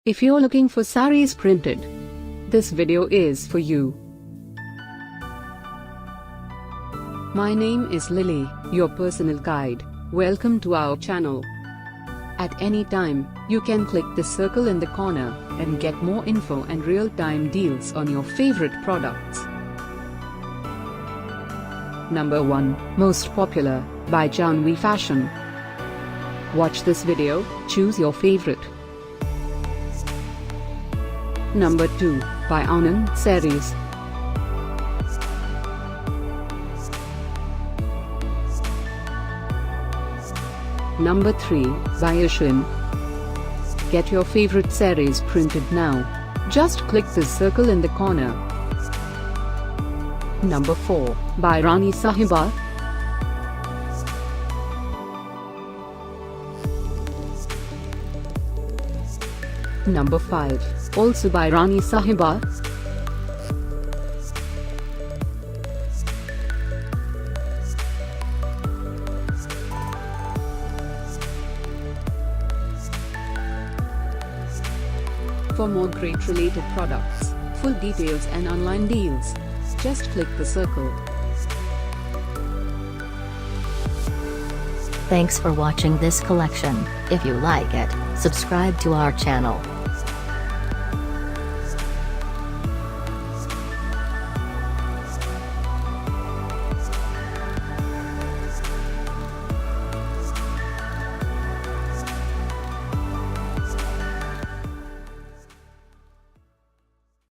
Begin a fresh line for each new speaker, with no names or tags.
If you're looking for sarees printed, this video is for you. My name is Lily, your personal guide. Welcome to our channel. At any time, you can click the circle in the corner and get more info and real-time deals on your favorite products. Number 1, Most Popular, by Jaanvi Fashion. Watch this video, choose your favorite. Number 2, by Anand, Sarees. Number 3, by Ishin. Get your favorite sarees printed now. Just click the circle in the corner. Number 4, by Rani Saahiba. Number 5, also by Rani Saahiba. For more great related products, full details and online deals, just click the circle.
Thanks for watching this collection. If you like it, subscribe to our channel.